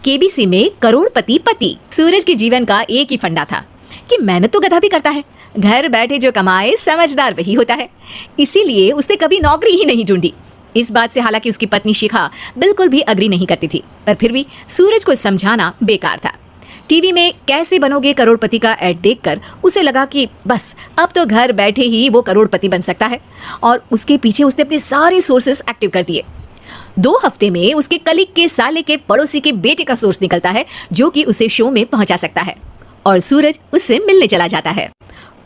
KBC में करोड़पति पति। सूरज के जीवन का एक ही फंडा था कि मेहनत तो गधा भी करता है, घर बैठे जो कमाए समझदार वही होता है। इसीलिए उसने कभी नौकरी ही नहीं ढूंढी। इस बात से हालांकि उसकी पत्नी शिखा बिल्कुल भी अग्री नहीं करती थी, पर फिर भी सूरज को समझाना बेकार था। टीवी में कैसे बनोगे करोड़पति का ऐड देखकर उसे लगा कि बस अब तो घर बैठे ही वो करोड़पति बन सकता है, और उसके पीछे उसने अपने सारे सोर्सेस एक्टिव कर दिए। 2 हफ्ते में उसके कलीग के साले के पड़ोसी के बेटे का सोर्स निकलता है जो कि उसे शो में पहुंचा सकता है, और सूरज उससे मिलने चला जाता है।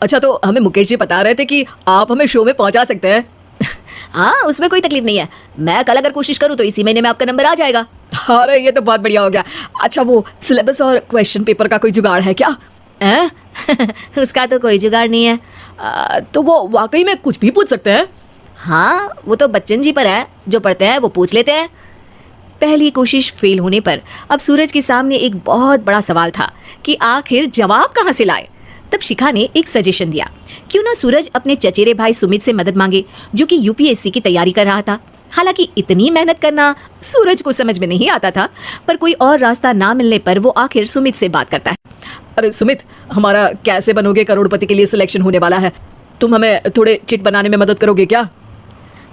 अच्छा, तो हमें मुकेश जी बता रहे थे कि आप हमें शो में पहुंचा सकते हैं। हाँ, उसमें कोई तकलीफ नहीं है। मैं कल अगर कोशिश करूँ तो इसी महीने में आपका नंबर आ जाएगा। अरे ये तो बहुत बढ़िया हो गया। अच्छा, वो सिलेबस और क्वेश्चन पेपर का कोई जुगाड़ है क्या? उसका तो कोई जुगाड़ नहीं है। तो वो वाकई में कुछ भी पूछ सकते हैं? हाँ, वो तो बच्चन जी पर है, जो पढ़ते हैं वो पूछ लेते हैं। पहली कोशिश फेल होने पर अब सूरज के सामने एक बहुत बड़ा सवाल था कि आखिर जवाब कहाँ से लाए। तब शिखा ने एक सजेशन दिया, क्यों ना सूरज अपने चचेरे भाई सुमित से मदद मांगे, जो कि यूपीएससी की तैयारी कर रहा था। हालांकि इतनी मेहनत करना सूरज को समझ में नहीं आता था, पर कोई और रास्ता ना मिलने पर वो आखिर सुमित से बात करता है। अरे सुमित, हमारा कैसे बनोगे करोड़पति के लिए सिलेक्शन होने वाला है, तुम हमें थोड़े चिट बनाने में मदद करोगे क्या?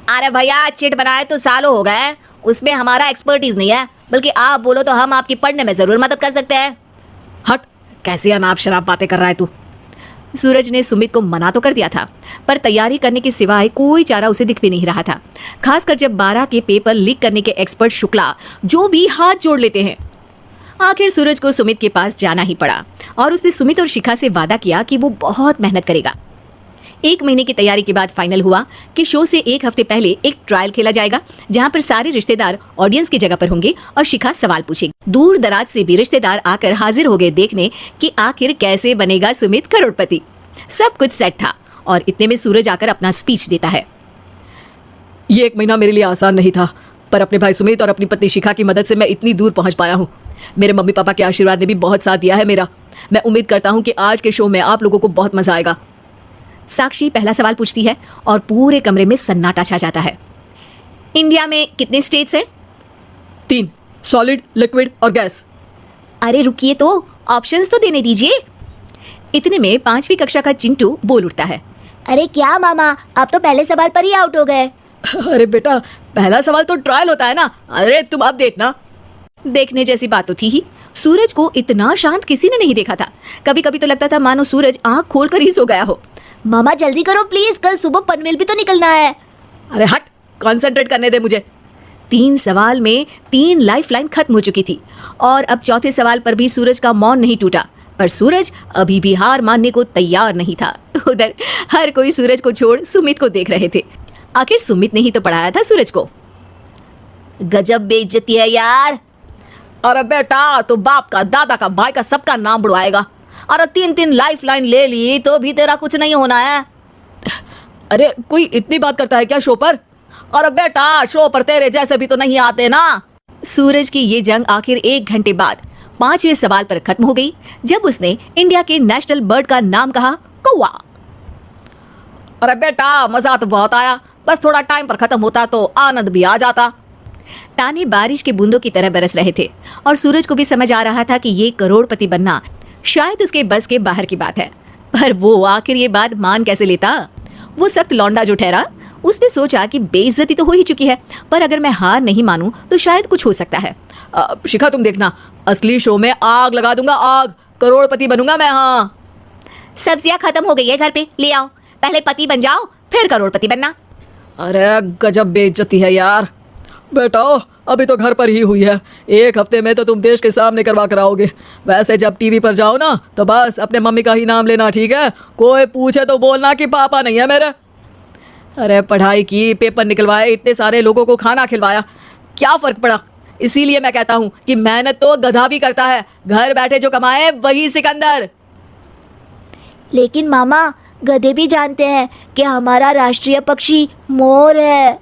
अरे भैया, चिट बनाए तो सालों हो गए, उसमें हमारा एक्सपर्टीज नहीं है, बल्कि आप बोलो तो हम आपकी पढ़ने में जरूर मदद कर सकते हैं। हट, कैसी अनाप शराब बातें कर रहा है तू। सूरज ने सुमित को मना तो कर दिया था, पर तैयारी करने के सिवाय कोई चारा उसे दिख भी नहीं रहा था, खासकर जब 12 के पेपर लीक करने के एक्सपर्ट शुक्ला जो भी हाथ जोड़ लेते हैं। आखिर सूरज को सुमित के पास जाना ही पड़ा, और उसने सुमित और शिखा से वादा किया कि वो बहुत मेहनत करेगा। 1 महीने की तैयारी के बाद फाइनल हुआ कि शो से 1 हफ्ते पहले एक ट्रायल खेला जाएगा, जहां पर सारे रिश्तेदार ऑडियंस की जगह पर होंगे और शिखा सवाल पूछेगी। दूर दराज से भी रिश्तेदार आकर हाजिर हो गए देखने कि आखिर कैसे बनेगा सुमित करोड़पति। सब कुछ सेट था, और इतने में सूरज आकर अपना स्पीच देता है। ये 1 महीना मेरे लिए आसान नहीं था, पर अपने भाई सुमित और अपनी पत्नी शिखा की मदद से मैं इतनी दूर पहुंच पाया हूँ। मेरे मम्मी पापा के आशीर्वाद ने भी बहुत साथ दिया है मेरा। मैं उम्मीद करता हूँ कि आज के शो में आप लोगों को बहुत मजा आएगा। साक्षी पहला सवाल पूछती है और पूरे कमरे में सन्नाटा छा जाता है। इंडिया में कितने स्टेट्स हैं? 3, सॉलिड, लिक्विड और गैस। अरे रुकिए, तो ऑप्शंस तो देने दीजिए। इतने में 5वीं कक्षा का चिंटू बोल उठता है। अरे क्या मामा, आप तो पहले सवाल पर ही आउट हो गए। अरे बेटा, पहला सवाल तो ट्रायल होता है ना। अरे तुम अब देखना। देखने जैसी बात तो थी ही। सूरज को इतना शांत किसी ने नहीं देखा था। कभी कभी तो लगता था मानो सूरज आंख खोलकर ही सो गया हो। मामा जल्दी करो प्लीज, कल सुबह पनवेल भी तो निकलना है। अरे हट, कंसंट्रेट करने दे मुझे। 3 सवाल में 3 लाइफलाइन खत्म हो चुकी थी, और अब चौथे सवाल पर भी सूरज का मौन नहीं टूटा, पर सूरज अभी भी हार मानने को तैयार नहीं था। उधर हर कोई सूरज को छोड़ सुमित को देख रहे थे। आखिर सुमित ने ही तो पढ़ाया था सूरज को। गजब बेइज्जती है यार। अरे बेटा, तो बाप का, दादा का, भाई का, सबका नाम बुड़वाएगा। अरे 3 लाइफलाइन ले ली तो भी तेरा कुछ नहीं होना है। अरे कोई इतनी बात करता है क्या शो पर? अरे बेटा, शो पर तेरे जैसे भी तो नहीं आते ना। सूरज की ये जंग आखिर 1 घंटे बाद 5वें सवाल पर खत्म हो गई, जब उसने इंडिया के नेशनल बर्ड का नाम कहा, कौवा। अरे बेटा, मजा तो बहुत आया, बस थोड़ा टाइम पर खत्म होता तो आनंद भी आ जाता। ताने बारिश के बूंदों की तरह बरस रहे थे, और सूरज को भी समझ आ रहा था कि ये करोड़पति बनना शायद उसके बस के बाहर की बात है, पर वो आखिर ये बात मान कैसे लेता। वो सख्त लौंडा जो ठहरा, उसने सोचा कि बेइज्जती तो हो ही चुकी है, पर अगर मैं हार नहीं मानूं तो शायद कुछ हो सकता है। शिखा तुम देखना, असली शो में आग लगा दूंगा, आग, करोड़पति बनूंगा मैं। हाँ, सब्जियां खत्म हो गई है घर पे, ले आओ, पहले पति बन जाओ फिर करोड़पति बनना। अरे गजब बेइज्जती है यार। बेटा, अभी तो घर पर ही हुई है, 1 हफ्ते में तो तुम देश के सामने करवा कर आओगे। वैसे जब टीवी पर जाओ ना तो बस अपने मम्मी का ही नाम लेना, ठीक है? कोई पूछे तो बोलना कि पापा नहीं है मेरे। अरे पढ़ाई की, पेपर निकलवाए, इतने सारे लोगों को खाना खिलवाया, क्या फ़र्क पड़ा? इसीलिए मैं कहता हूँ कि मेहनत तो गधा भी करता है, घर बैठे जो कमाए वही सिकंदर। लेकिन मामा, गधे भी जानते हैं कि हमारा राष्ट्रीय पक्षी मोर है।